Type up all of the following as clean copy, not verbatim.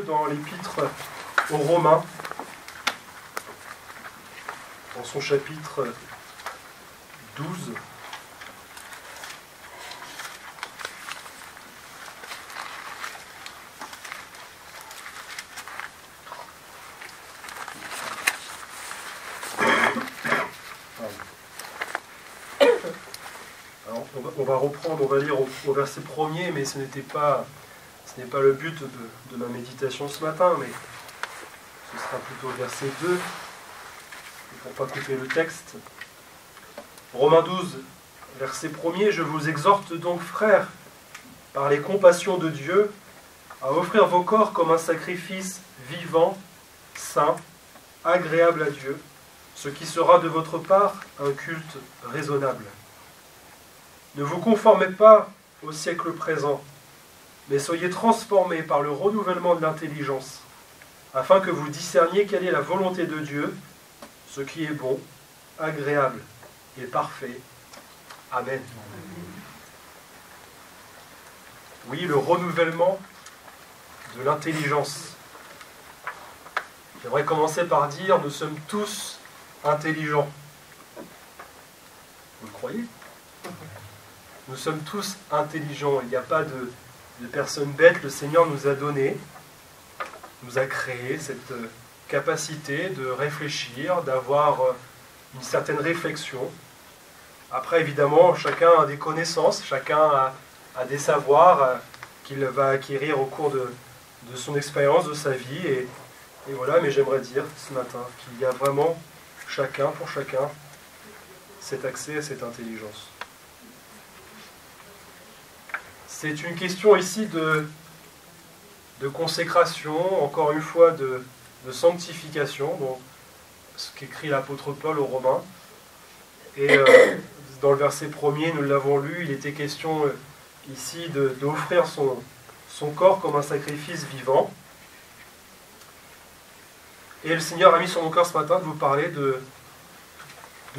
dans l'épître aux Romains, dans son chapitre 12. Alors, on va reprendre, on va lire au verset 1er, mais ce n'est pas le but de ma méditation ce matin, mais ce sera plutôt le verset 2, pour ne pas couper le texte. Romains 12, verset 1er, « Je vous exhorte donc, frères, par les compassions de Dieu, à offrir vos corps comme un sacrifice vivant, saint, agréable à Dieu, ce qui sera de votre part un culte raisonnable. Ne vous conformez pas au siècle présent, mais soyez transformés par le renouvellement de l'intelligence, afin que vous discerniez quelle est la volonté de Dieu, ce qui est bon, agréable et parfait. Amen. Oui, le renouvellement de l'intelligence. J'aimerais commencer par dire, nous sommes tous intelligents. Vous le croyez ? Nous sommes tous intelligents. Il n'y a pas de personnes bêtes. Le Seigneur nous a donné, nous a créé cette capacité de réfléchir, d'avoir une certaine réflexion. Après, évidemment, chacun a des connaissances, chacun a des savoirs qu'il va acquérir au cours de son expérience, de sa vie. Et voilà, mais j'aimerais dire ce matin qu'il y a vraiment pour chacun, cet accès à cette intelligence. C'est une question ici de consécration, encore une fois de sanctification, donc, ce qu'écrit l'apôtre Paul aux Romains. Et dans le verset 1er, nous l'avons lu, il était question ici d'offrir son corps comme un sacrifice vivant. Et le Seigneur a mis sur mon cœur ce matin de vous parler de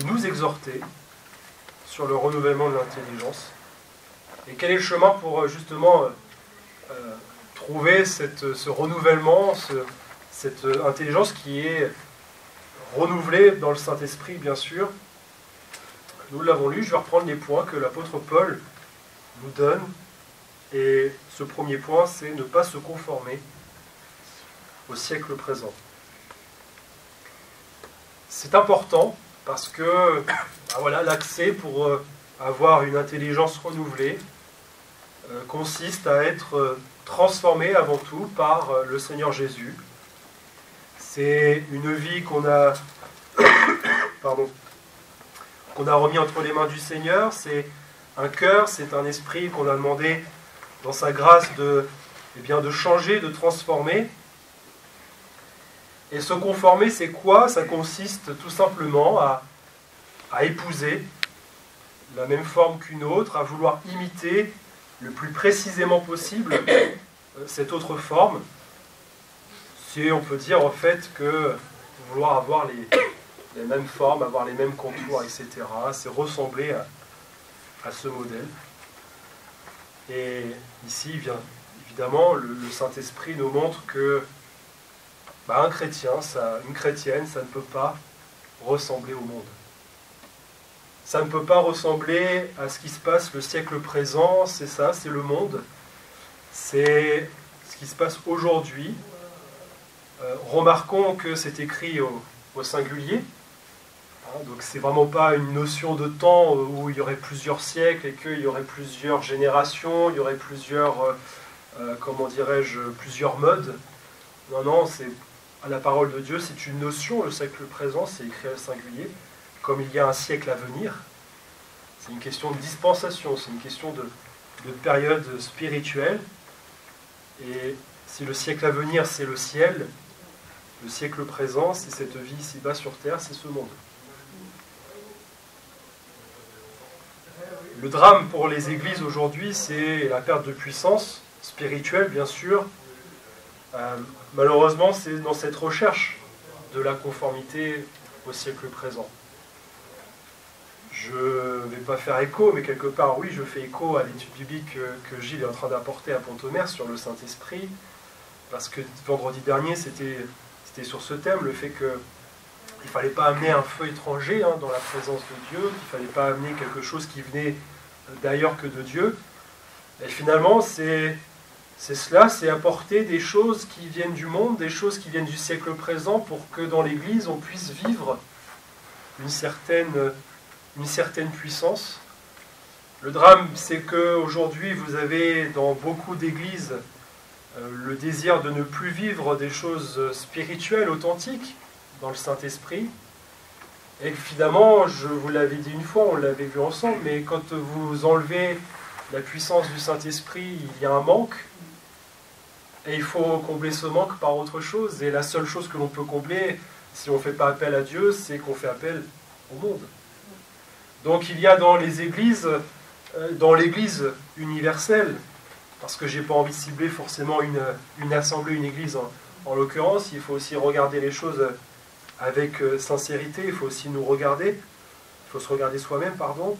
nous exhorter sur le renouvellement de l'intelligence. Et quel est le chemin pour justement trouver ce renouvellement, cette intelligence qui est renouvelée dans le Saint-Esprit, bien sûr. Nous l'avons lu, je vais reprendre les points que l'apôtre Paul nous donne. Et ce premier point, c'est ne pas se conformer au siècle présent. C'est important parce que voilà, l'accès pour avoir une intelligence renouvelée consiste à être transformé avant tout par le Seigneur Jésus. C'est une vie qu'on a remis entre les mains du Seigneur. C'est un cœur, c'est un esprit qu'on a demandé dans sa grâce de changer, de transformer. Et se conformer, c'est quoi ? Ça consiste tout simplement à épouser la même forme qu'une autre, à vouloir imiter le plus précisément possible cette autre forme. C'est, on peut dire en fait que vouloir avoir les mêmes formes, avoir les mêmes contours, etc., c'est ressembler à ce modèle. Et ici, évidemment, le Saint-Esprit nous montre que un chrétien, une chrétienne, ça ne peut pas ressembler au monde. Ça ne peut pas ressembler à ce qui se passe le siècle présent, c'est ça, c'est le monde. C'est ce qui se passe aujourd'hui. Remarquons que c'est écrit au singulier. Donc c'est vraiment pas une notion de temps où il y aurait plusieurs siècles et qu'il y aurait plusieurs générations, il y aurait plusieurs, plusieurs modes. Non, c'est à la parole de Dieu, c'est une notion, le siècle présent, c'est écrit au singulier. Comme il y a un siècle à venir, c'est une question de dispensation, c'est une question de période spirituelle. Et si le siècle à venir, c'est le ciel, le siècle présent, c'est cette vie ici-bas sur terre, c'est ce monde. Le drame pour les églises aujourd'hui, c'est la perte de puissance spirituelle, bien sûr. Malheureusement, c'est dans cette recherche de la conformité au siècle présent. Je ne vais pas faire écho, mais quelque part, oui, je fais écho à l'étude biblique que Gilles est en train d'apporter à Pont-Omer sur le Saint-Esprit. parce que vendredi dernier, c'était sur ce thème, le fait qu'il ne fallait pas amener un feu étranger dans la présence de Dieu, qu'il ne fallait pas amener quelque chose qui venait d'ailleurs que de Dieu. Et finalement, c'est cela, c'est apporter des choses qui viennent du monde, des choses qui viennent du siècle présent, pour que dans l'Église, on puisse vivre une certaine puissance. Le drame, c'est qu'aujourd'hui, vous avez dans beaucoup d'églises le désir de ne plus vivre des choses spirituelles, authentiques, dans le Saint-Esprit. Et finalement, je vous l'avais dit une fois, on l'avait vu ensemble, mais quand vous enlevez la puissance du Saint-Esprit, il y a un manque. Et il faut combler ce manque par autre chose. Et la seule chose que l'on peut combler, si on ne fait pas appel à Dieu, c'est qu'on fait appel au monde. Donc il y a dans les églises, dans l'Église universelle, parce que je n'ai pas envie de cibler forcément une assemblée, une église en l'occurrence, il faut aussi regarder les choses avec sincérité, il faut aussi nous regarder, il faut se regarder soi-même, pardon.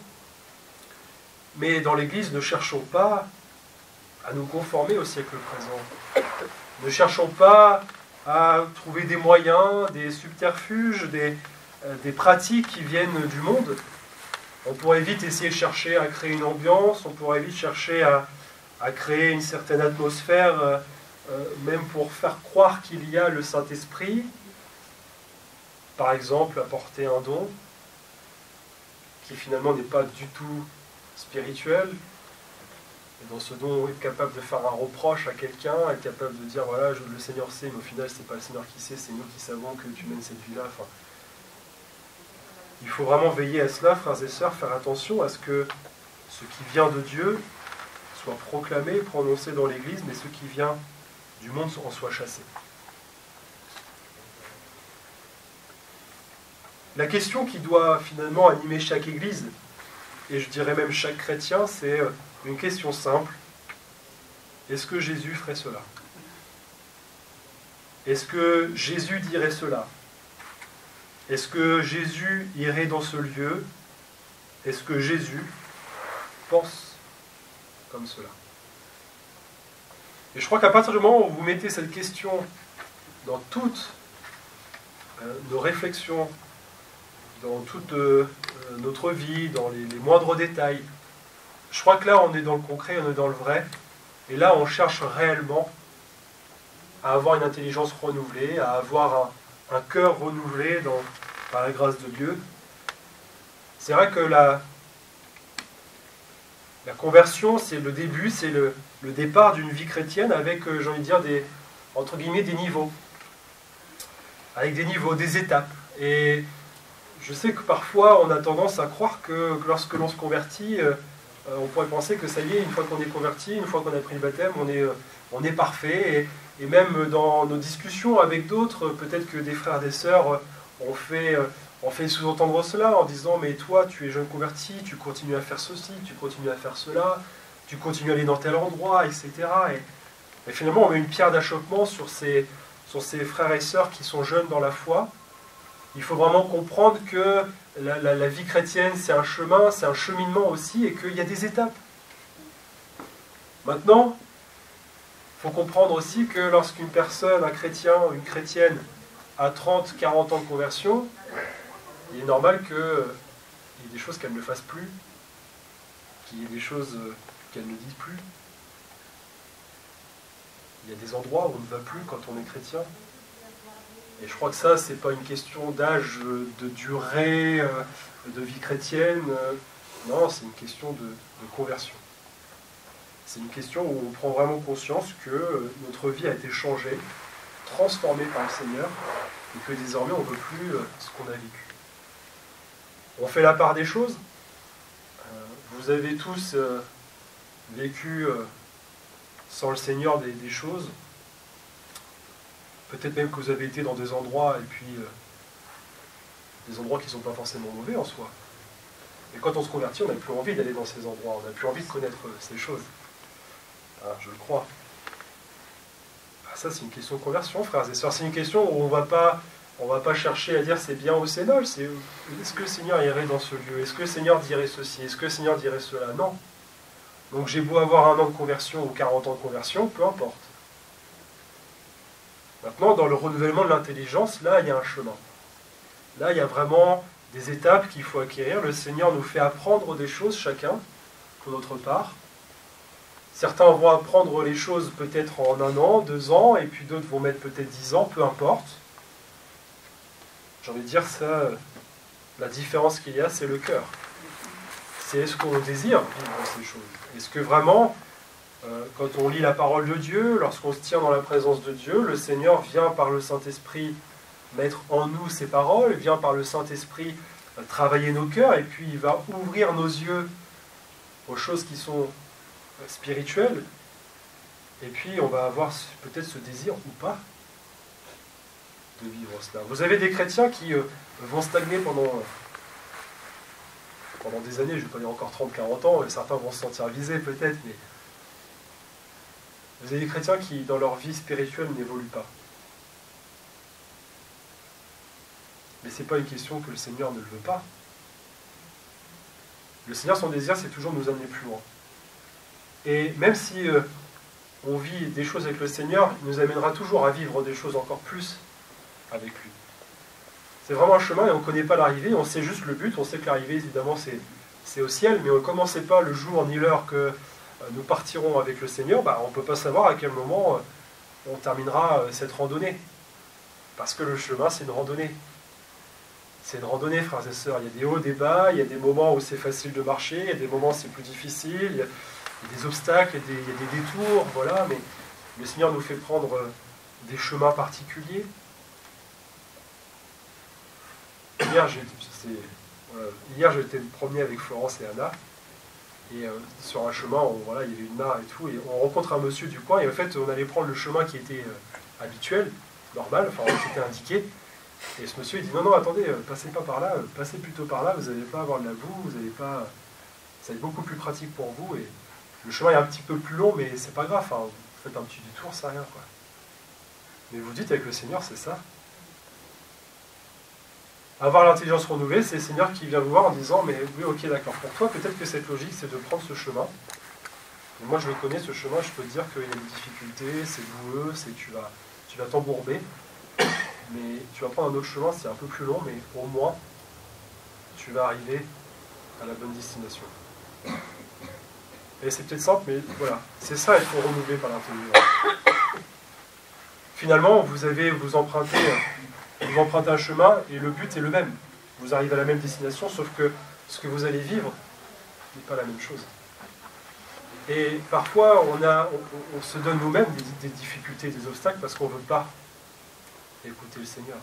Mais dans l'Église, ne cherchons pas à nous conformer au siècle présent. Ne cherchons pas à trouver des moyens, des subterfuges, des pratiques qui viennent du monde. On pourrait vite essayer de chercher à créer une ambiance, on pourrait vite chercher à créer une certaine atmosphère, même pour faire croire qu'il y a le Saint-Esprit. Par exemple, apporter un don qui finalement n'est pas du tout spirituel. Et dans ce don, être capable de faire un reproche à quelqu'un, être capable de dire, voilà, le Seigneur sait, mais au final, c'est pas le Seigneur qui sait, c'est nous qui savons que tu mènes cette vie-là. Enfin, il faut vraiment veiller à cela, frères et sœurs, faire attention à ce que ce qui vient de Dieu soit proclamé, prononcé dans l'Église, mais ce qui vient du monde en soit chassé. La question qui doit finalement animer chaque Église, et je dirais même chaque chrétien, c'est une question simple. Est-ce que Jésus ferait cela? Est-ce que Jésus dirait cela? Est-ce que Jésus irait dans ce lieu? Est-ce que Jésus pense comme cela? Et je crois qu'à partir du moment où vous mettez cette question dans toutes nos réflexions, dans toute notre vie, dans les moindres détails, je crois que là on est dans le concret, on est dans le vrai, et là on cherche réellement à avoir une intelligence renouvelée, à avoir un cœur renouvelé par la grâce de Dieu. C'est vrai que la conversion, c'est le début, c'est le départ d'une vie chrétienne avec, j'ai envie de dire, entre guillemets, des niveaux. Avec des niveaux, des étapes. Et je sais que parfois, on a tendance à croire que lorsque l'on se convertit, on pourrait penser que ça y est, une fois qu'on est converti, une fois qu'on a pris le baptême, on est parfait. Et même dans nos discussions avec d'autres, peut-être que des frères et des sœurs ont fait sous-entendre cela en disant « mais toi, tu es jeune converti, tu continues à faire ceci, tu continues à faire cela, tu continues à aller dans tel endroit, etc. » Et finalement, on met une pierre d'achoppement sur ces frères et sœurs qui sont jeunes dans la foi. Il faut vraiment comprendre que la vie chrétienne, c'est un chemin, c'est un cheminement aussi, et qu'il y a des étapes. Maintenant, il faut comprendre aussi que lorsqu'une personne, un chrétien ou une chrétienne, a 30, 40 ans de conversion, il est normal qu'il y ait des choses qu'elle ne fasse plus, qu'il y ait des choses qu'elle ne dise plus. Il y a des endroits où on ne va plus quand on est chrétien. Et je crois que ça, c'est pas une question d'âge, de durée, de vie chrétienne. Non, c'est une question de conversion. C'est une question où on prend vraiment conscience que notre vie a été changée, transformée par le Seigneur, et que désormais on ne veut plus ce qu'on a vécu. On fait la part des choses. Vous avez tous vécu sans le Seigneur des choses. Peut-être même que vous avez été dans des endroits, et puis des endroits qui ne sont pas forcément mauvais en soi. Et quand on se convertit, on n'a plus envie d'aller dans ces endroits, on n'a plus envie de connaître ces choses. Ah, je le crois. Ah, ça, c'est une question de conversion, frères et sœurs. C'est une question où on ne va pas chercher à dire c'est bien ou c'est nul. C'est est-ce que le Seigneur irait dans ce lieu? Est-ce que le Seigneur dirait ceci? Est-ce que le Seigneur dirait cela? Non. Donc j'ai beau avoir 1 an de conversion ou 40 ans de conversion, peu importe. Maintenant, dans le renouvellement de l'intelligence, là, il y a un chemin. Là, il y a vraiment des étapes qu'il faut acquérir. Le Seigneur nous fait apprendre des choses, chacun, pour notre part. Certains vont apprendre les choses peut-être en 1 an, 2 ans, et puis d'autres vont mettre peut-être 10 ans, peu importe. J'ai envie de dire ça, la différence qu'il y a, c'est le cœur. C'est est-ce qu'on désire vivre ces choses? Est-ce que vraiment, quand on lit la parole de Dieu, lorsqu'on se tient dans la présence de Dieu, le Seigneur vient par le Saint-Esprit mettre en nous ses paroles, vient par le Saint-Esprit travailler nos cœurs, et puis il va ouvrir nos yeux aux choses qui sont spirituelles, et puis on va avoir peut-être ce désir ou pas de vivre cela. Vous avez des chrétiens qui vont stagner pendant des années, je ne vais pas dire encore 30-40 ans, et certains vont se sentir visés peut-être, mais vous avez des chrétiens qui, dans leur vie spirituelle, n'évoluent pas. Mais ce n'est pas une question que le Seigneur ne le veut pas. Le Seigneur, son désir, c'est toujours de nous amener plus loin. Et même si on vit des choses avec le Seigneur, il nous amènera toujours à vivre des choses encore plus avec lui. C'est vraiment un chemin et on ne connaît pas l'arrivée, on sait juste le but, on sait que l'arrivée, évidemment, c'est au ciel, mais on ne sait pas le jour ni l'heure que nous partirons avec le Seigneur, on ne peut pas savoir à quel moment on terminera cette randonnée. Parce que le chemin, c'est une randonnée. C'est une randonnée, frères et sœurs. Il y a des hauts, des bas, il y a des moments où c'est facile de marcher, il y a des moments où c'est plus difficile, il y a des obstacles, il y a des détours, voilà, mais le Seigneur nous fait prendre des chemins particuliers. Hier, j'étais promené avec Florence et Anna, et sur un chemin, il y avait une mare et tout, et on rencontre un monsieur du coin, et en fait, on allait prendre le chemin qui était habituel, normal, enfin, qui était indiqué, et ce monsieur, il dit, non, attendez, passez pas par là, passez plutôt par là, vous n'allez pas avoir de la boue, ça va être beaucoup plus pratique pour vous, et le chemin est un petit peu plus long, mais c'est pas grave, vous faites un petit détour, c'est rien, quoi. Mais vous dites, avec le Seigneur, c'est ça. Avoir l'intelligence renouvelée, c'est le Seigneur qui vient vous voir en disant, mais oui, ok, d'accord, pour toi, peut-être que cette logique, c'est de prendre ce chemin. Et moi, je le connais, ce chemin, je peux te dire qu'il y a des difficultés, c'est boueux, tu vas t'embourber. Mais tu vas prendre un autre chemin, c'est un peu plus long, mais au moins, tu vas arriver à la bonne destination. Et c'est peut-être simple, mais voilà, c'est ça, être renouvelé par l'intelligence. Finalement, vous empruntez un chemin, et le but est le même. Vous arrivez à la même destination, sauf que ce que vous allez vivre n'est pas la même chose. Et parfois, on se donne nous-mêmes des difficultés, des obstacles, parce qu'on ne veut pas écouter le Seigneur.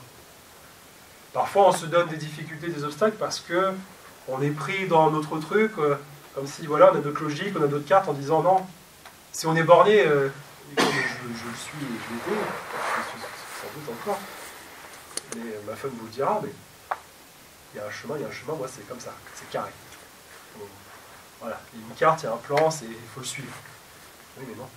Parfois, on se donne des difficultés, des obstacles, parce qu'on est pris dans notre truc, comme si, voilà, on a notre logique, on a notre carte, en disant non, si on est borné, et comme je le suis et je l'étais, sans doute encore, mais ma femme vous le dira, mais il y a un chemin, moi c'est comme ça, c'est carré. Bon, voilà, il y a une carte, il y a un plan, il faut le suivre. Oui, mais non.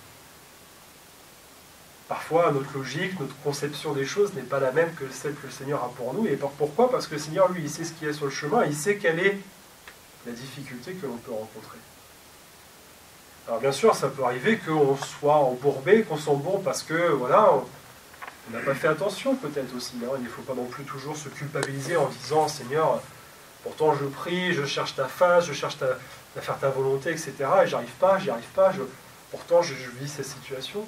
Parfois, notre logique, notre conception des choses n'est pas la même que celle que le Seigneur a pour nous. Et pourquoi? Parce que le Seigneur, lui, il sait ce qu'il y a sur le chemin, il sait quelle est la difficulté que l'on peut rencontrer. Alors bien sûr, ça peut arriver qu'on soit embourbé, qu'on s'embourbe parce que, voilà, on n'a pas fait attention peut-être aussi. Hein. Il ne faut pas non plus toujours se culpabiliser en disant, Seigneur, pourtant je prie, je cherche ta face, je cherche à faire ta volonté, etc. Et j'y arrive pas, pourtant je vis cette situation.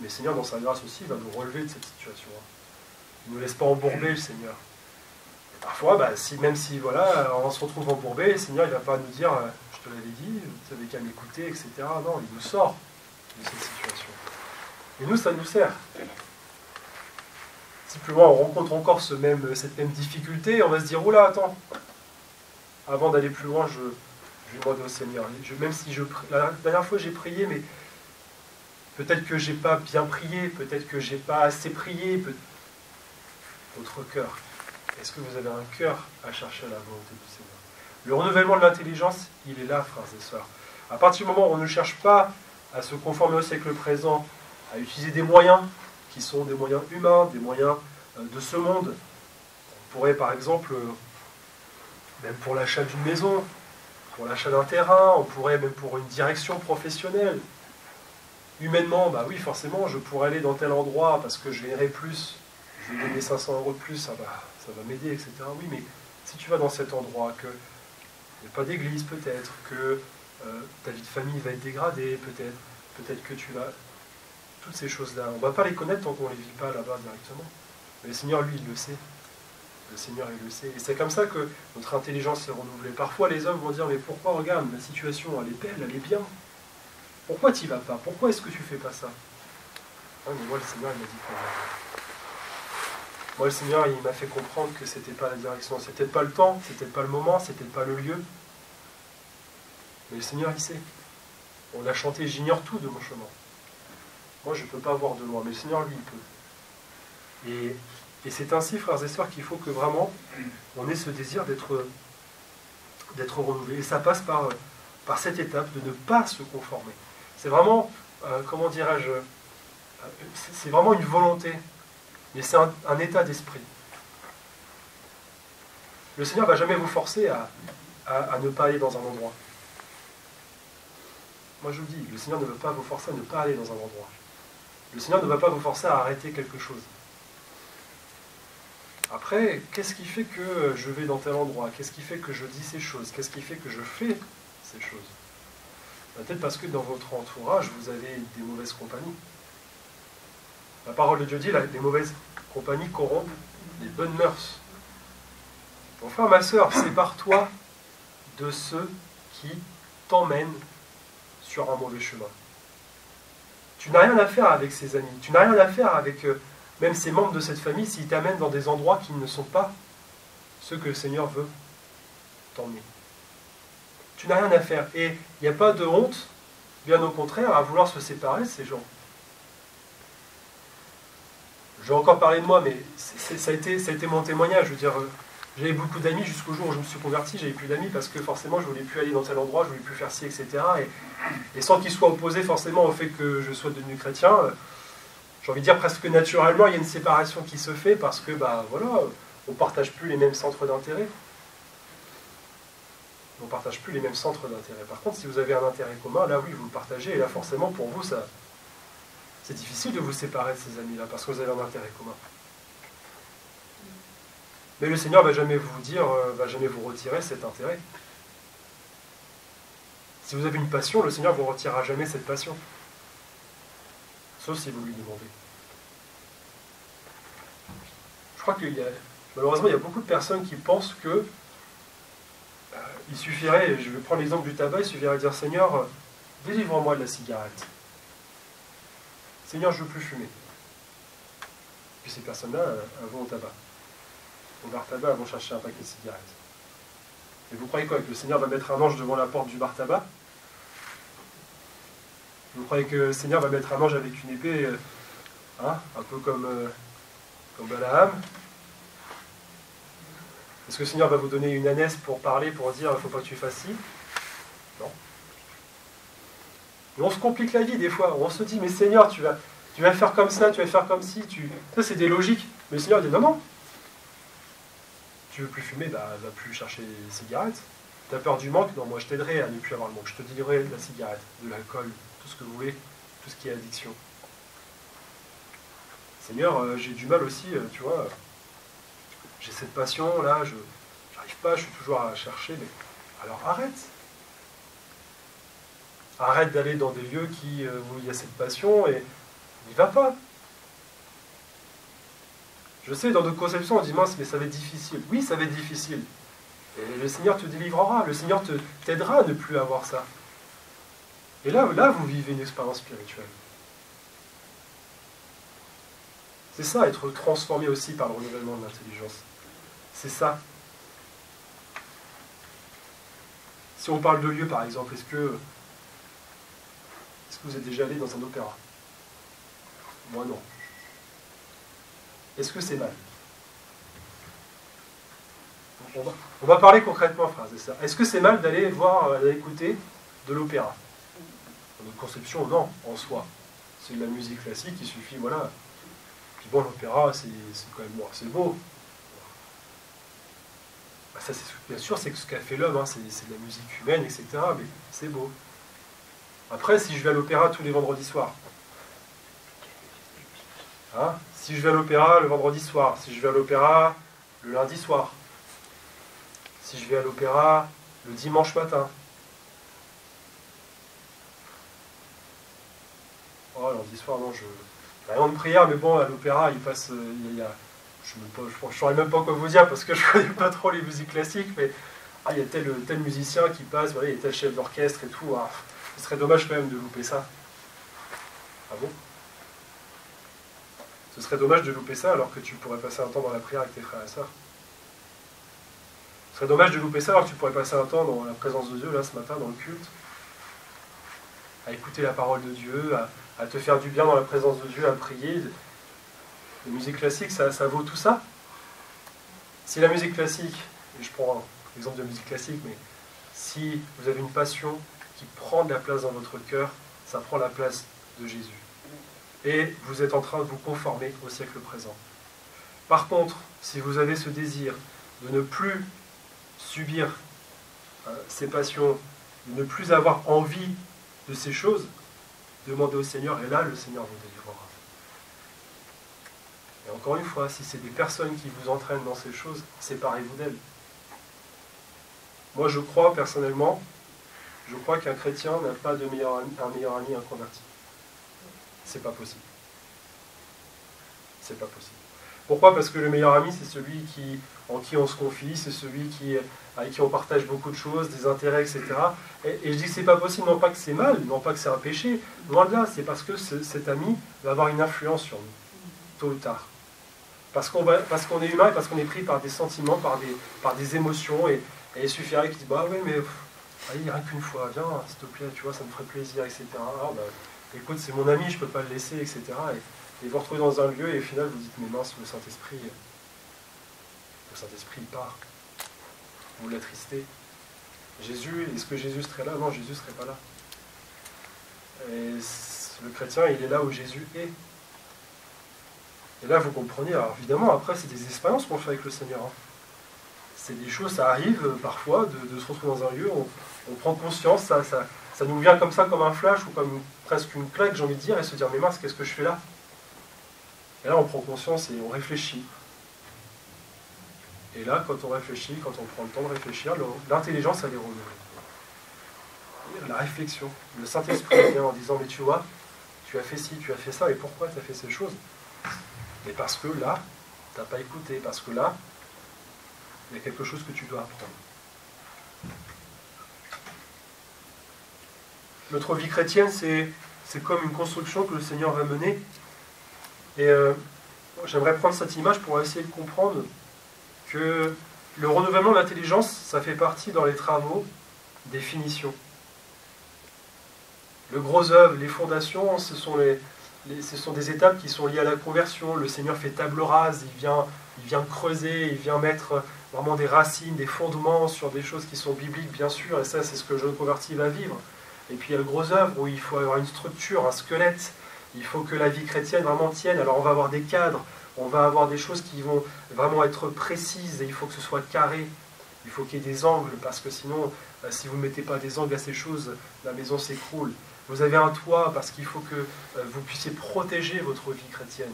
Mais le Seigneur, dans sa grâce aussi, va nous relever de cette situation. Il ne nous laisse pas embourber, le Seigneur. Et parfois, même si voilà, on se retrouve embourbé, le Seigneur, il ne va pas nous dire, je te l'avais dit, vous avez qu'à m'écouter, etc. Non, il nous sort de cette situation. Et nous, ça nous sert. Si plus loin on rencontre encore cette même difficulté, on va se dire, oula, attends, avant d'aller plus loin, je vais demander au Seigneur. Même si la dernière fois j'ai prié, mais peut-être que j'ai pas bien prié, peut-être que j'ai pas assez prié. Votre cœur. Est-ce que vous avez un cœur à chercher la volonté du Seigneur? Le renouvellement de l'intelligence, il est là, frères et sœurs. À partir du moment où on ne cherche pas à se conformer au siècle présent, à utiliser des moyens qui sont des moyens humains, des moyens de ce monde. On pourrait par exemple, même pour l'achat d'une maison, pour l'achat d'un terrain, on pourrait même pour une direction professionnelle, Humainement, bah oui, forcément, je pourrais aller dans tel endroit parce que je gagnerai plus, je vais gagner 500 € de plus, ça va m'aider, etc. Oui, mais si tu vas dans cet endroit, qu'il n'y a pas d'église peut-être, que ta vie de famille va être dégradée, peut-être que tu vas... Toutes ces choses-là, on ne va pas les connaître tant qu'on ne les vit pas là-bas directement. Mais le Seigneur, lui, il le sait. Le Seigneur, il le sait. Et c'est comme ça que notre intelligence est renouvelée. Parfois, les hommes vont dire, mais pourquoi, regarde, la situation, elle est belle, elle est bien. Pourquoi tu n'y vas pas? Pourquoi est-ce que tu ne fais pas ça? Ah, mais moi, le Seigneur, il m'a dit quoi? Moi, le Seigneur, il m'a fait comprendre que c'était pas la direction. C'est peut-être pas le temps, c'est peut-être pas le moment, c'est peut-être pas le lieu. Mais le Seigneur, il sait. On a chanté, j'ignore tout de mon chemin. Moi, je ne peux pas voir de loin, mais le Seigneur, lui, il peut. Et c'est ainsi, frères et sœurs, qu'il faut que vraiment on ait ce désir d'être renouvelé. Et ça passe par cette étape de ne pas se conformer. C'est vraiment, comment dirais-je, c'est vraiment une volonté, mais c'est un état d'esprit. Le Seigneur ne va jamais vous forcer à ne pas aller dans un endroit. Moi, je vous dis, le Seigneur ne veut pas vous forcer à ne pas aller dans un endroit. Le Seigneur ne va pas vous forcer à arrêter quelque chose. Après, qu'est-ce qui fait que je vais dans tel endroit? Qu'est-ce qui fait que je dis ces choses? Qu'est-ce qui fait que je fais ces choses? Peut-être parce que dans votre entourage, vous avez des mauvaises compagnies. La parole de Dieu dit, les mauvaises compagnies corrompent les bonnes mœurs. Mon frère, ma sœur, sépare-toi de ceux qui t'emmènent sur un mauvais chemin. Tu n'as rien à faire avec ses amis. Tu n'as rien à faire avec même ces membres de cette famille s'ils t'amènent dans des endroits qui ne sont pas ceux que le Seigneur veut t'emmener. Tu n'as rien à faire. Et il n'y a pas de honte, bien au contraire, à vouloir se séparer de ces gens. Je vais encore parler de moi, mais ça a été mon témoignage. Je veux dire, j'avais beaucoup d'amis jusqu'au jour où je me suis converti, j'avais plus d'amis parce que forcément je ne voulais plus aller dans tel endroit, je ne voulais plus faire ci, etc. Et sans qu'ils soient opposés forcément au fait que je sois devenu chrétien, j'ai envie de dire presque naturellement, il y a une séparation qui se fait parce que, bah voilà, on ne partage plus les mêmes centres d'intérêt. On ne partage plus les mêmes centres d'intérêt. Par contre, si vous avez un intérêt commun, là oui, vous le partagez, et là forcément pour vous, c'est difficile de vous séparer de ces amis-là parce que vous avez un intérêt commun. Mais le Seigneur ne va jamais vous dire, va jamais vous retirer cet intérêt. Si vous avez une passion, le Seigneur ne vous retirera jamais cette passion. Sauf si vous lui demandez. Je crois malheureusement, il y a beaucoup de personnes qui pensent que il suffirait, je vais prendre l'exemple du tabac, il suffirait de dire, Seigneur, délivre-moi de la cigarette. Seigneur, je ne veux plus fumer. Puis ces personnes-là, elles vont au tabac. Au bar tabac, elles vont chercher un paquet de cigarettes. Et vous croyez quoi? Que le Seigneur va mettre un ange devant la porte du bar tabac? Vous croyez que le Seigneur va mettre un ange avec une épée, un peu comme Balaam? Est-ce que le Seigneur va vous donner une ânesse pour parler, pour dire, il ne faut pas que tu fasses ci? Non. Mais on se complique la vie des fois. On se dit, mais Seigneur, tu vas faire comme ça, tu vas faire comme ci. Ça, c'est des logiques. Mais le Seigneur dit, non, non. Tu veux plus fumer, bah, va plus chercher des cigarettes. Tu as peur du manque? Non, moi je t'aiderai à ne plus avoir le manque. Je te délivrerai de la cigarette, de l'alcool, tout ce que vous voulez, tout ce qui est addiction. Seigneur, j'ai du mal aussi, tu vois. J'ai cette passion, là, je n'arrive pas, je suis toujours à chercher. Mais... Alors arrête. Arrête d'aller dans des lieux où il y a cette passion et n'y va pas. Je sais, dans notre conception, on dit, mince, mais ça va être difficile. Oui, ça va être difficile. Et le Seigneur te délivrera, le Seigneur t'aidera à ne plus avoir ça. Et là, vous vivez une expérience spirituelle. C'est ça, être transformé aussi par le renouvellement de l'intelligence. C'est ça. Si on parle de lieu, par exemple, est-ce que vous êtes déjà allé dans un opéra? Moi, non. Est-ce que c'est mal? On va parler concrètement, frères et sœurs. Est-ce que c'est mal d'aller écouter de l'opéra? Dans notre conception, non, en soi. C'est de la musique classique, il suffit, voilà. Puis bon, l'opéra, c'est quand même bon, c'est beau. Bah, ça, bien sûr, c'est ce qu'a fait l'homme, hein, c'est de la musique humaine, etc. Mais c'est beau. Après, si je vais à l'opéra tous les vendredis soirs, hein, si je vais à l'opéra le vendredi soir, si je vais à l'opéra le lundi soir, si je vais à l'opéra le dimanche matin, oh, lundi soir, non, rien de prière, mais bon, à l'opéra, il passe, je ne saurais même pas quoi vous dire, parce que je ne connais pas trop les musiques classiques, mais il y a tel musicien qui passe, voilà, il y a tel chef d'orchestre et tout, ce serait dommage quand même de louper ça. Ah bon? Ce serait dommage de louper ça alors que tu pourrais passer un temps dans la prière avec tes frères et sœurs. Ce serait dommage de louper ça alors que tu pourrais passer un temps dans la présence de Dieu, là, ce matin, dans le culte, à écouter la parole de Dieu, à te faire du bien dans la présence de Dieu, à prier. La musique classique, ça vaut tout ça? Si la musique classique, et je prends l'exemple de la musique classique, mais si vous avez une passion qui prend de la place dans votre cœur, ça prend la place de Jésus. Et vous êtes en train de vous conformer au siècle présent. Par contre, si vous avez ce désir de ne plus subir ces passions, de ne plus avoir envie de ces choses, demandez au Seigneur, et là, le Seigneur vous délivrera. Et encore une fois, si c'est des personnes qui vous entraînent dans ces choses, séparez-vous d'elles. Moi, je crois personnellement, qu'un chrétien n'a pas de un meilleur ami inconverti. C'est pas possible. C'est pas possible. Pourquoi? Parce que le meilleur ami, c'est celui en qui on se confie, c'est celui avec qui on partage beaucoup de choses, des intérêts, etc. Et je dis que c'est pas possible, non pas que c'est mal, non pas que c'est un péché, loin de là, c'est parce que cet ami va avoir une influence sur nous, tôt ou tard. Parce qu'on est humain et parce qu'on est pris par des sentiments, par des émotions, et il suffirait qu'il dise, bah oui, mais allez, rien qu'une fois, viens, s'il te plaît, tu vois, ça me ferait plaisir, etc. Alors, bah, écoute, c'est mon ami, je ne peux pas le laisser, etc. Et vous vous retrouvez dans un lieu et au final vous dites, mais mince, le Saint-Esprit il part. Vous l'attristez. Jésus, est-ce que Jésus serait là? Non, Jésus ne serait pas là. Et le chrétien, il est là où Jésus est. Et là, vous comprenez, alors évidemment, après, c'est des expériences qu'on fait avec le Seigneur. Hein. C'est des choses, ça arrive parfois de se retrouver dans un lieu, on prend conscience, ça nous vient comme ça, comme un flash, ou comme presque une claque, j'ai envie de dire, et se dire, mais mince, qu'est-ce que je fais là? Et là, on prend conscience et on réfléchit. Et là, quand on réfléchit, quand on prend le temps de réfléchir, l'intelligence, elle est renouvelée. La réflexion. Le Saint-Esprit vient en disant, mais tu vois, tu as fait ci, tu as fait ça, et pourquoi tu as fait ces choses? Mais parce que là, tu n'as pas écouté, parce que là, il y a quelque chose que tu dois apprendre. Notre vie chrétienne, c'est comme une construction que le Seigneur va mener. Et j'aimerais prendre cette image pour essayer de comprendre que le renouvellement de l'intelligence, ça fait partie dans les travaux des finitions. Le gros œuvre, les fondations, ce sont des étapes qui sont liées à la conversion. Le Seigneur fait table rase, il vient creuser, il vient mettre vraiment des racines, des fondements sur des choses qui sont bibliques, bien sûr, et ça, c'est ce que le jeune converti va vivre. Et puis il y a le gros œuvre où il faut avoir une structure, un squelette. Il faut que la vie chrétienne vraiment tienne. Alors on va avoir des cadres, on va avoir des choses qui vont vraiment être précises, et il faut que ce soit carré. Il faut qu'il y ait des angles, parce que sinon, si vous ne mettez pas des angles à ces choses, la maison s'écroule. Vous avez un toit, parce qu'il faut que vous puissiez protéger votre vie chrétienne.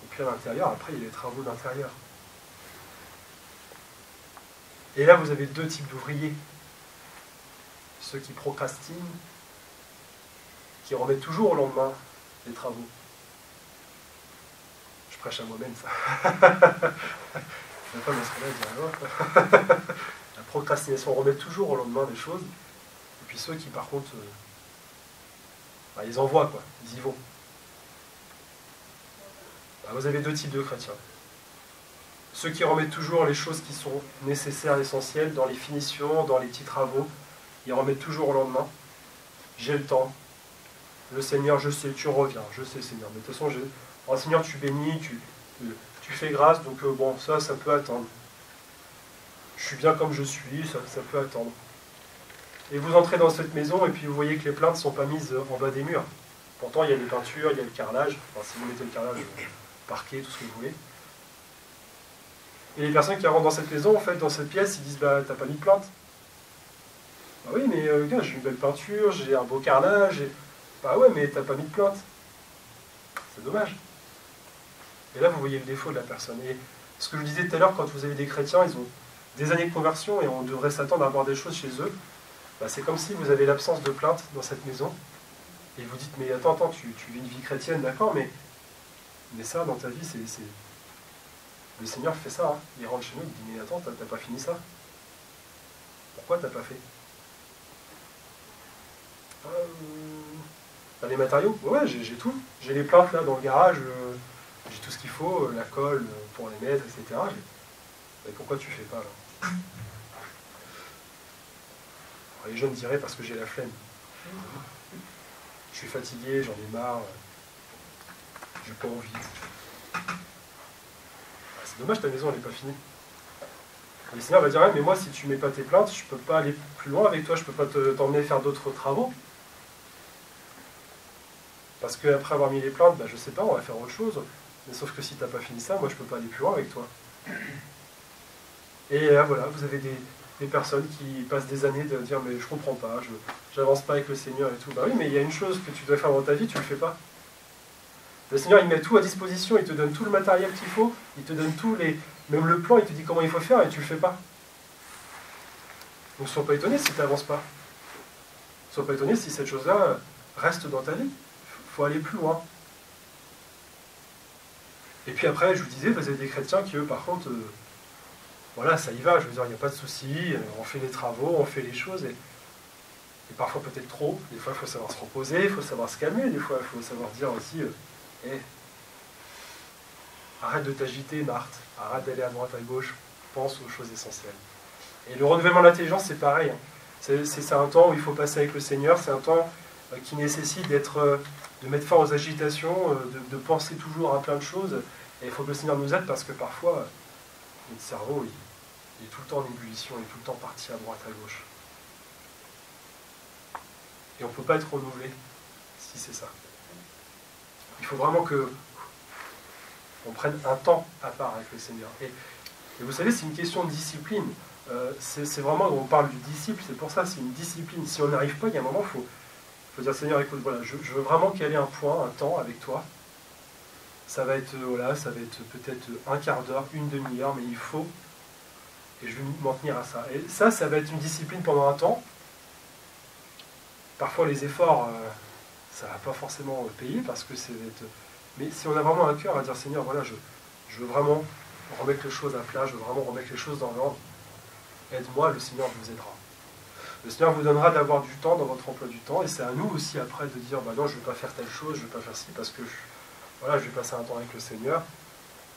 Et puis à l'intérieur, après, il y a les travaux d'intérieur. Et là, vous avez deux types d'ouvriers. Ceux qui procrastinent, qui remettent toujours au lendemain les travaux. Je prêche à moi-même, ça. La femme, elle serait là, elle dirait, oh. La procrastination, on remet toujours au lendemain des choses. Et puis ceux qui, par contre, ils envoient, quoi. Ils y vont. Vous avez deux types de chrétiens. Ceux qui remettent toujours les choses qui sont nécessaires, essentielles, dans les finitions, dans les petits travaux, ils remettent toujours au lendemain. J'ai le temps. Le Seigneur, je sais, tu reviens. Je sais, Seigneur. Mais de toute façon, Seigneur, tu bénis, tu fais grâce, donc bon, ça peut attendre. Je suis bien comme je suis, ça peut attendre. Et vous entrez dans cette maison, et puis vous voyez que les plaintes ne sont pas mises en bas des murs. Pourtant, il y a les peintures, il y a le carrelage. Enfin, si vous mettez le carrelage, parquet, tout ce que vous voulez. Et les personnes qui rentrent dans cette maison, en fait, dans cette pièce, ils disent, bah, t'as pas mis de plainte. Bah oui, mais gars, j'ai une belle peinture, j'ai un beau carrelage. Bah ouais, mais t'as pas mis de plainte. C'est dommage. Et là, vous voyez le défaut de la personne. Et ce que je vous disais tout à l'heure, quand vous avez des chrétiens, ils ont des années de conversion et on devrait s'attendre à avoir des choses chez eux. Bah, c'est comme si vous avez l'absence de plainte dans cette maison. Et vous dites, mais attends, tu vis une vie chrétienne, d'accord, mais ça, dans ta vie, c'est... Le Seigneur fait ça. Hein. Il rentre chez nous, il dit, mais attends, t'as pas fini ça? Pourquoi t'as pas fait? T'as les matériaux? Ouais, j'ai tout. J'ai les plaintes là dans le garage, j'ai tout ce qu'il faut, la colle pour les mettre, etc. Mais pourquoi tu fais pas là? Alors, les jeunes diraient parce que j'ai la flemme. Je suis fatigué, j'en ai marre, j'ai pas envie. C'est dommage, ta maison elle n'est pas finie. Et le Seigneur va dire, ouais, mais moi si tu mets pas tes plaintes, je peux pas aller plus loin avec toi, je peux pas t'emmener faire d'autres travaux. Parce qu'après avoir mis les plaintes, bah, je sais pas, on va faire autre chose. Mais sauf que si t'as pas fini ça, moi je peux pas aller plus loin avec toi. Et là, voilà, vous avez des personnes qui passent des années de dire, mais je comprends pas, j'avance pas avec le Seigneur et tout. Bah oui, mais il y a une chose que tu dois faire dans ta vie, tu le fais pas. Le Seigneur, il met tout à disposition, il te donne tout le matériel qu'il faut, il te donne même le plan, il te dit comment il faut faire et tu le fais pas. Donc sois pas étonné si tu n'avances pas. Sois pas étonné si cette chose-là reste dans ta vie. Il faut aller plus loin. Et puis après, je vous disais, vous avez des chrétiens qui, eux, par contre, voilà, ça y va, je veux dire, il n'y a pas de souci, on fait les travaux, on fait les choses, et parfois peut-être trop. Des fois, il faut savoir se reposer, il faut savoir se calmer, des fois, il faut savoir dire aussi, arrête de t'agiter, Marthe, arrête d'aller à droite, à gauche, pense aux choses essentielles. Et le renouvellement de l'intelligence, c'est pareil. Hein. C'est un temps où il faut passer avec le Seigneur, c'est un temps qui nécessite de mettre fin aux agitations, de penser toujours à plein de choses. Et il faut que le Seigneur nous aide parce que parfois, notre cerveau, il est tout le temps en ébullition, il est tout le temps parti à droite, à gauche. Et on ne peut pas être renouvelé si c'est ça. Il faut vraiment qu'on prenne un temps à part avec le Seigneur. Et vous savez, c'est une question de discipline. C'est vraiment, on parle du disciple, c'est pour ça, c'est une discipline. Si on n'arrive pas, il y a un moment, il faut dire, Seigneur, écoute, voilà, je veux vraiment caler un point, un temps avec toi. Ça va être, voilà, ça va être peut-être un quart d'heure, une demi-heure, mais il faut, et je vais m'en tenir à ça. Et ça va être une discipline pendant un temps. Parfois, les efforts, ça ne va pas forcément payer, parce que c'est... Mais si on a vraiment un cœur à dire, Seigneur, voilà, je veux vraiment remettre les choses à plat, je veux vraiment remettre les choses dans l'ordre, aide-moi, le Seigneur vous aidera. Le Seigneur vous donnera d'avoir du temps dans votre emploi du temps, et c'est à nous aussi après de dire, bah non, je ne vais pas faire telle chose, je ne vais pas faire ci, parce que voilà, je vais passer un temps avec le Seigneur.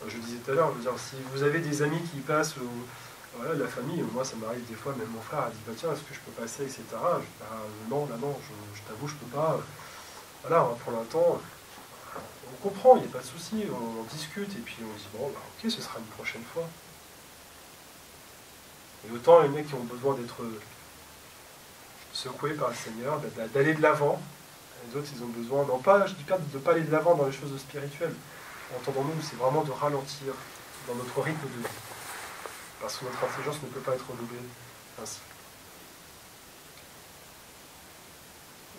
Je disais tout à l'heure, je veux dire, si vous avez des amis qui passent, voilà, de la famille, moi ça m'arrive des fois, même mon frère a dit, bah tiens, est-ce que je peux passer, etc. Je dis, bah, non, là non, je t'avoue, je ne peux pas. Voilà, on va prendre un temps. On comprend, il n'y a pas de souci, on discute, et puis on dit, bon, bah, ok, ce sera une prochaine fois. Et autant les mecs qui ont besoin d'être secoués par le Seigneur, d'aller de l'avant, les autres, ils ont besoin, non pas, je dis pas de ne pas aller de l'avant dans les choses spirituelles, entendons-nous, c'est vraiment de ralentir dans notre rythme de vie. Parce que notre intelligence ne peut pas être renouvelée ainsi.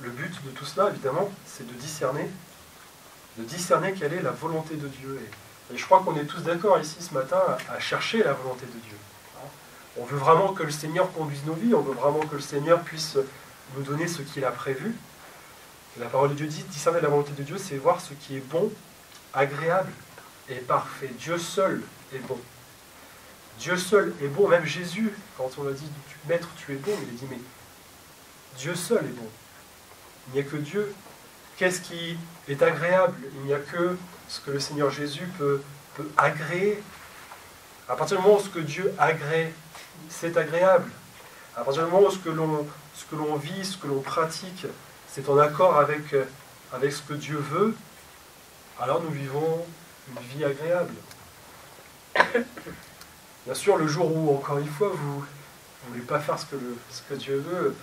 Le but de tout cela, évidemment, c'est de discerner quelle est la volonté de Dieu. Et je crois qu'on est tous d'accord ici ce matin à chercher la volonté de Dieu. On veut vraiment que le Seigneur conduise nos vies, on veut vraiment que le Seigneur puisse nous donner ce qu'il a prévu. La parole de Dieu dit, discerner la volonté de Dieu, c'est voir ce qui est bon, agréable et parfait. Dieu seul est bon. Dieu seul est bon. Même Jésus, quand on a dit, Maître, tu es bon, il a dit, mais Dieu seul est bon. Il n'y a que Dieu. Qu'est-ce qui est agréable? Il n'y a que ce que le Seigneur Jésus peut agréer. À partir du moment où ce que Dieu agrée, c'est agréable. À partir du moment où ce que l'on vit, ce que l'on pratique, c'est en accord avec ce que Dieu veut, alors nous vivons une vie agréable. Bien sûr, le jour où, encore une fois, vous ne voulez pas faire ce que Dieu veut,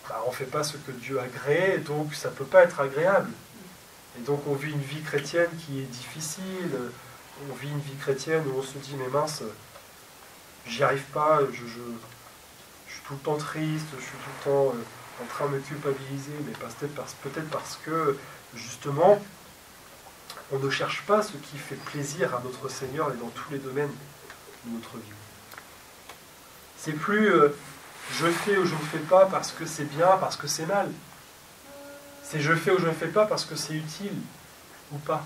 bah, on ne fait pas ce que Dieu agrée, donc ça ne peut pas être agréable. Et donc on vit une vie chrétienne qui est difficile, on vit une vie chrétienne où on se dit, mais mince, j'y arrive pas, je suis tout le temps triste, je suis tout le temps en train de me culpabiliser, mais peut-être parce que, justement, on ne cherche pas ce qui fait plaisir à notre Seigneur et dans tous les domaines de notre vie. C'est plus je fais ou je ne fais pas parce que c'est bien, parce que c'est mal. C'est je fais ou je ne fais pas parce que c'est utile ou pas.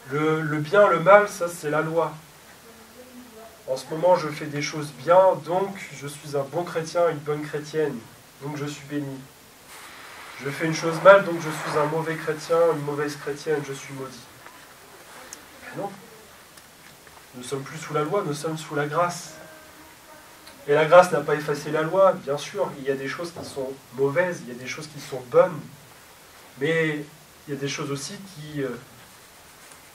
Le bien, le mal, ça c'est la loi. En ce moment, je fais des choses bien, donc je suis un bon chrétien, une bonne chrétienne, donc je suis béni. Je fais une chose mal, donc je suis un mauvais chrétien, une mauvaise chrétienne, je suis maudit. Mais non. Nous ne sommes plus sous la loi, nous sommes sous la grâce. Et la grâce n'a pas effacé la loi, bien sûr. Il y a des choses qui sont mauvaises, il y a des choses qui sont bonnes. Mais il y a des choses aussi qui...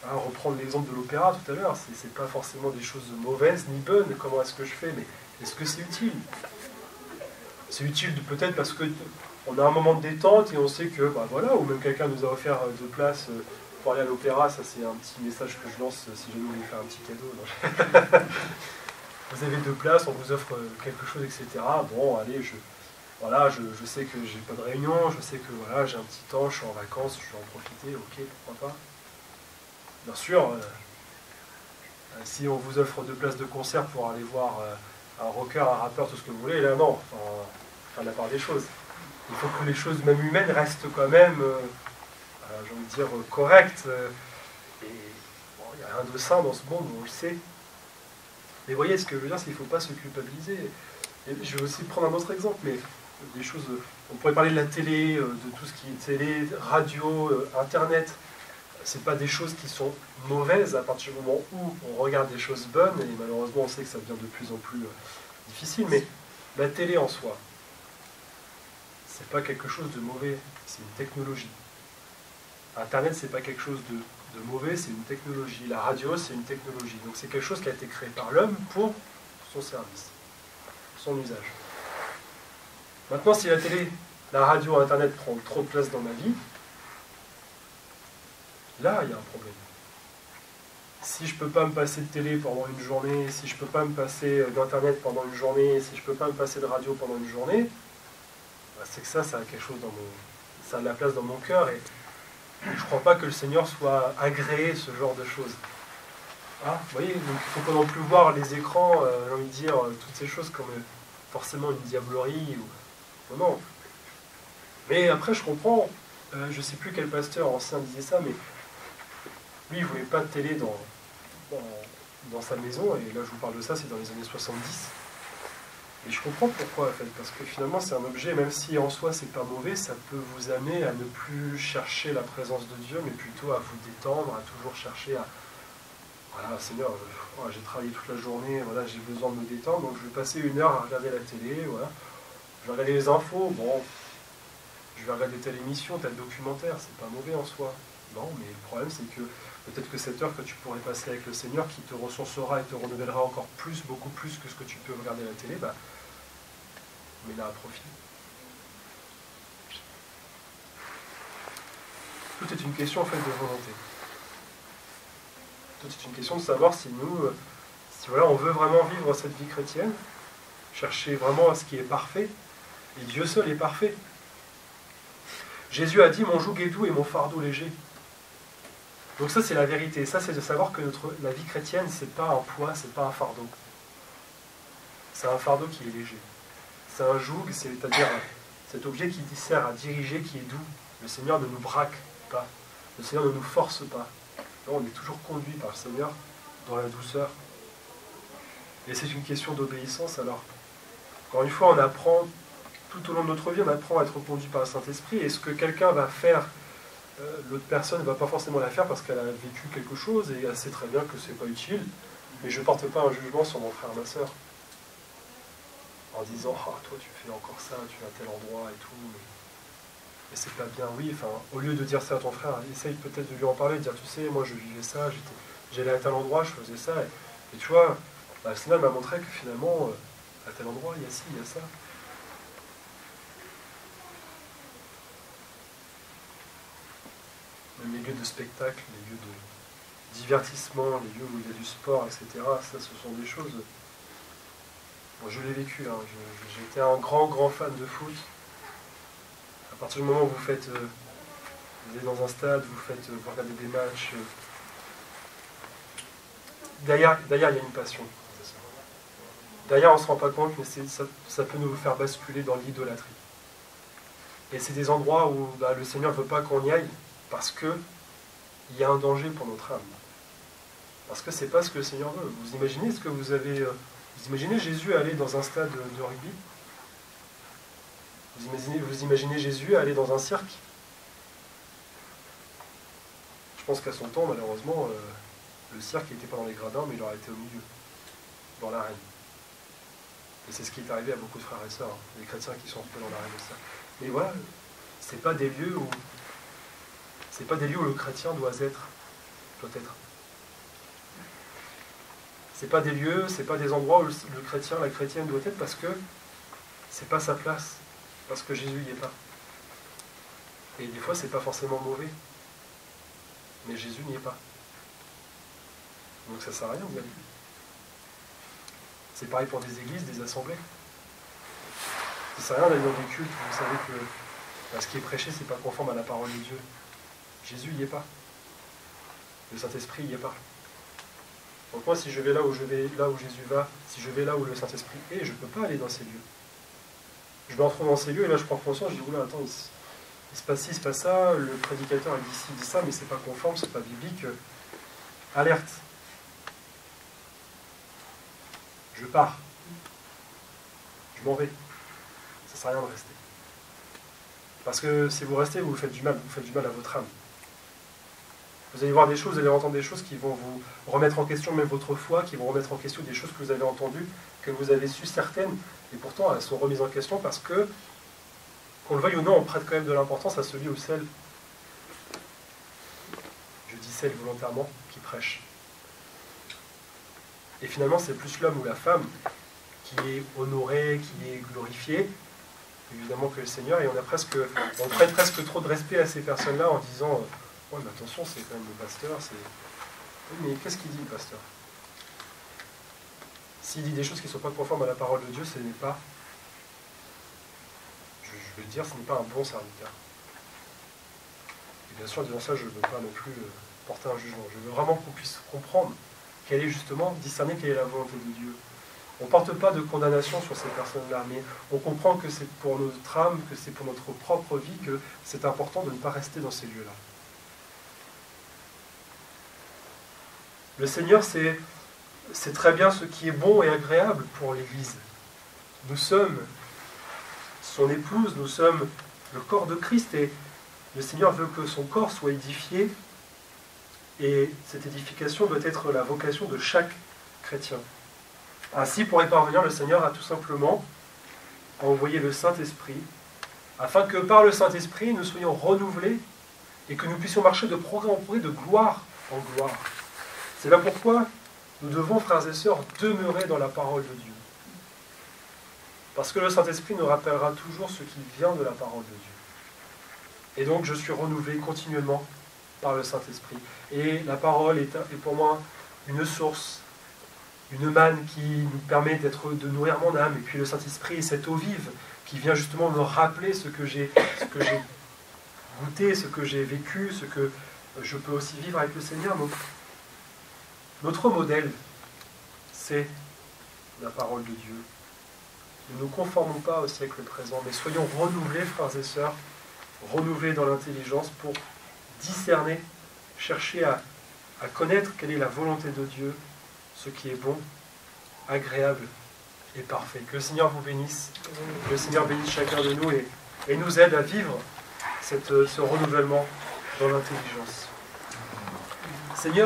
reprendre l'exemple de l'opéra tout à l'heure, c'est pas forcément des choses mauvaises ni bonnes, comment est-ce que je fais, mais est-ce que c'est utile? C'est utile peut-être parce que on a un moment de détente et on sait que, bah voilà, ou même quelqu'un nous a offert 2 places pour aller à l'opéra, ça c'est un petit message que je lance si jamais vous voulez faire un petit cadeau. Vous avez 2 places, on vous offre quelque chose, etc. Bon, allez, je sais que j'ai pas de réunion, je sais que voilà, j'ai un petit temps, je suis en vacances, je vais en profiter, ok, pourquoi pas. Bien sûr, si on vous offre 2 places de concert pour aller voir un rocker, un rappeur, tout ce que vous voulez, là non, enfin la part des choses. Il faut que les choses, même humaines, restent quand même, j'ai envie de dire, correctes. Et bon, il n'y a rien de sain dans ce monde, on le sait. Mais voyez, ce que je veux dire, c'est qu'il ne faut pas se culpabiliser. Et je vais aussi prendre un autre exemple, mais des choses, on pourrait parler de la télé, de tout ce qui est télé, radio, internet. Ce n'est pas des choses qui sont mauvaises à partir du moment où on regarde des choses bonnes, et malheureusement on sait que ça devient de plus en plus difficile, mais la télé en soi, c'est pas quelque chose de mauvais, c'est une technologie. Internet, c'est pas quelque chose de mauvais, c'est une technologie. La radio, c'est une technologie. Donc c'est quelque chose qui a été créé par l'homme pour son service, son usage. Maintenant, si la télé, la radio, Internet prend trop de place dans ma vie, là, il y a un problème. Si je ne peux pas me passer de télé pendant une journée, si je ne peux pas me passer d'Internet pendant une journée, si je ne peux pas me passer de radio pendant une journée, bah c'est que ça a quelque chose ça a de la place dans mon cœur, et je ne crois pas que le Seigneur soit agréé ce genre de choses. Ah, vous voyez, donc il ne faut pas non plus voir les écrans, j'ai envie de dire, toutes ces choses comme forcément une diablerie, ou... Non. Mais après, je comprends, je ne sais plus quel pasteur ancien disait ça, mais lui, il ne voulait pas de télé dans sa maison, et là je vous parle de ça, c'est dans les années 70. Et je comprends pourquoi, en fait, parce que finalement c'est un objet, même si en soi c'est pas mauvais, ça peut vous amener à ne plus chercher la présence de Dieu, mais plutôt à vous détendre, à toujours chercher à... Voilà, Seigneur, j'ai travaillé toute la journée, voilà, j'ai besoin de me détendre, donc je vais passer 1 heure à regarder la télé, voilà. Je vais regarder les infos, bon, je vais regarder telle émission, tel documentaire, c'est pas mauvais en soi. Non, mais le problème c'est que peut-être que cette heure que tu pourrais passer avec le Seigneur, qui te ressourcera et te renouvellera encore plus, beaucoup plus que ce que tu peux regarder à la télé, bah, mais là à profit. Tout est une question en fait de volonté. Tout est une question de savoir si nous, si voilà, on veut vraiment vivre cette vie chrétienne, chercher vraiment à ce qui est parfait, et Dieu seul est parfait. Jésus a dit, mon joug est doux et mon fardeau léger. Donc ça c'est la vérité, ça c'est de savoir que la vie chrétienne c'est pas un poids, c'est pas un fardeau. C'est un fardeau qui est léger. C'est un joug, c'est-à-dire cet objet qui sert à diriger, qui est doux. Le Seigneur ne nous braque pas, le Seigneur ne nous force pas. Non, on est toujours conduit par le Seigneur dans la douceur. Et c'est une question d'obéissance alors. Encore une fois, on apprend, tout au long de notre vie, on apprend à être conduit par le Saint-Esprit, et ce que quelqu'un va faire, l'autre personne ne va pas forcément la faire parce qu'elle a vécu quelque chose et elle sait très bien que c'est pas utile, mais je ne porte pas un jugement sur mon frère, ma soeur, en disant ah toi tu fais encore ça, tu es à tel endroit et tout, mais c'est pas bien. Oui, enfin, au lieu de dire ça à ton frère, essaye peut-être de lui en parler, de dire tu sais, moi je vivais ça, j'allais à tel endroit, je faisais ça, et tu vois, bah, le Seigneur m'a montré que finalement à tel endroit il y a ci, il y a ça. Les lieux de spectacle, les lieux de divertissement, les lieux où il y a du sport, etc. Ça, ce sont des choses. Bon, je l'ai vécu, hein. J'étais un grand fan de foot. À partir du moment où vous allez dans un stade, vous regardez des matchs, derrière, il y a une passion. Derrière, on ne se rend pas compte, mais ça peut nous faire basculer dans l'idolâtrie. Et c'est des endroits où le Seigneur ne veut pas qu'on y aille, parce qu'il y a un danger pour notre âme. Parce que ce n'est pas ce que le Seigneur veut. Vous imaginez ce que vous avez... Vous imaginez Jésus aller dans un stade de rugby? Vous imaginez Jésus aller dans un cirque? Je pense qu'à son temps, malheureusement, le cirque n'était pas dans les gradins, mais il aurait été au milieu, dans l'arène. Et c'est ce qui est arrivé à beaucoup de frères et sœurs, hein, les chrétiens qui sont entrés dans l'arène de ça. Mais voilà, c'est pas des lieux où le chrétien doit être. C'est pas des lieux, c'est pas des endroits où le chrétien, la chrétienne doit être, parce que c'est pas sa place, parce que Jésus n'y est pas. Et des fois, c'est pas forcément mauvais, mais Jésus n'y est pas. Donc ça sert à rien d'y aller. C'est pareil pour des églises, des assemblées. Ça sert à rien d'aller dans des cultes, vous savez que ce qui est prêché, c'est pas conforme à la parole de Dieu. Jésus n'y est pas. Le Saint-Esprit n'y est pas. Donc moi, si je vais là où Jésus va, si je vais là où le Saint-Esprit est, je ne peux pas aller dans ces lieux. Je me retrouve dans ces lieux et là je prends conscience, je dis, oula, attends, il se passe ci, il se passe ça, le prédicateur il dit ci, il dit ça, mais c'est pas conforme, c'est pas biblique. Alerte. Je pars. Je m'en vais. Ça ne sert à rien de rester. Parce que si vous restez, vous faites du mal à votre âme. Vous allez voir des choses, vous allez entendre des choses qui vont vous remettre en question même votre foi, qui vont remettre en question des choses que vous avez entendues, que vous avez su certaines, et pourtant elles sont remises en question parce que, qu'on le veuille ou non, on prête quand même de l'importance à celui ou celle, je dis celle volontairement, qui prêche. Et finalement, c'est plus l'homme ou la femme qui est honoré, qui est glorifié, évidemment, que le Seigneur, et on prête presque trop de respect à ces personnes-là en disant ouais, mais attention, c'est quand même le pasteur, c'est... Oui, mais qu'est-ce qu'il dit, le pasteur? S'il dit des choses qui ne sont pas conformes à la parole de Dieu, ce n'est pas... Je vais le dire, ce n'est pas un bon serviteur. Et bien sûr, en disant ça, je ne veux pas non plus porter un jugement. Je veux vraiment qu'on puisse comprendre quelle est justement, discerner quelle est la volonté de Dieu. On ne porte pas de condamnation sur ces personnes-là, mais on comprend que c'est pour notre âme, que c'est pour notre propre vie, que c'est important de ne pas rester dans ces lieux-là. Le Seigneur, c'est très bien ce qui est bon et agréable pour l'Église. Nous sommes son épouse, nous sommes le corps de Christ, et le Seigneur veut que son corps soit édifié, et cette édification doit être la vocation de chaque chrétien. Ainsi, pour y parvenir, le Seigneur a tout simplement envoyé le Saint-Esprit, afin que par le Saint-Esprit, nous soyons renouvelés, et que nous puissions marcher de progrès en progrès, de gloire en gloire. C'est là pourquoi nous devons, frères et sœurs, demeurer dans la parole de Dieu. Parce que le Saint-Esprit nous rappellera toujours ce qui vient de la parole de Dieu. Et donc je suis renouvelé continuellement par le Saint-Esprit. Et la parole est pour moi une source, une manne qui nous permet de nourrir mon âme. Et puis le Saint-Esprit est cette eau vive qui vient justement me rappeler ce que j'ai goûté, ce que j'ai vécu, ce que je peux aussi vivre avec le Seigneur. Donc, notre modèle, c'est la parole de Dieu. Ne nous conformons pas au siècle présent, mais soyons renouvelés, frères et sœurs, renouvelés dans l'intelligence pour discerner, chercher à connaître quelle est la volonté de Dieu, ce qui est bon, agréable et parfait. Que le Seigneur vous bénisse, que le Seigneur bénisse chacun de nous et nous aide à vivre ce renouvellement dans l'intelligence. Seigneur,